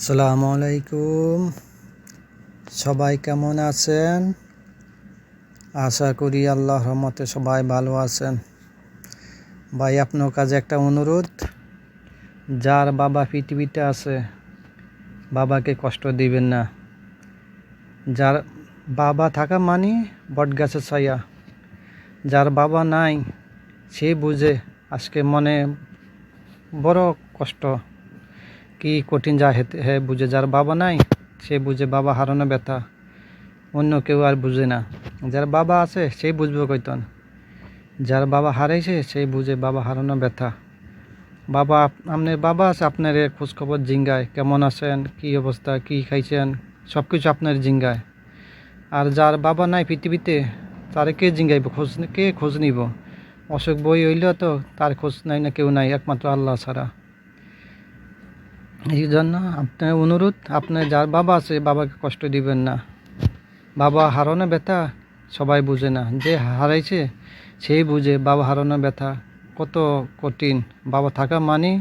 আসসালামু আলাইকুম। সবাই কেমন আছেন? আশা করি আল্লাহর রহমতে সবাই ভালো আছেন। ভাই, আপনার কাছে একটা অনুরোধ, যার বাবা পৃথিবীতে আছে বাবাকে কষ্ট দিবেন না। যার বাবা থাকা মানে বটগাছের ছায়া। যার বাবা নাই সে বুঝে আজকে মনে বড় কষ্ট, কি কঠিন যা হে বুঝে। যার বাবা নাই সে বুঝে বাবা হারানো ব্যথা, অন্য কেউ আর বুঝে না। যার বাবা আছে সেই বুঝবে কইতন, যার বাবা হারাইছে সেই বুঝে বাবা হারানো ব্যথা। বাবা, আপনার বাবা আছে, আপনার খোঁজখবর জিঙ্গায় কেমন আছেন, কি অবস্থা, কি খাইছেন, সব কিছু আপনার জিঙ্গায়। আর যার বাবা নাই পৃথিবীতে তারে কে জিঙ্গাইব, কে খোঁজ নিব? অসুখ বই হইলেও তো তার খোঁজ নাই, না কেউ নাই, একমাত্র আল্লাহ ছাড়া। এই জন্য আপনার অনুরোধ, আপনার যার বাবা আছে বাবাকে কষ্ট দিবেন না। বাবা হারানো ব্যথা সবাই বুঝে না, যে হারাইছে সেই বুঝে বাবা হারানো ব্যথা কত কঠিন। বাবা থাকা মানে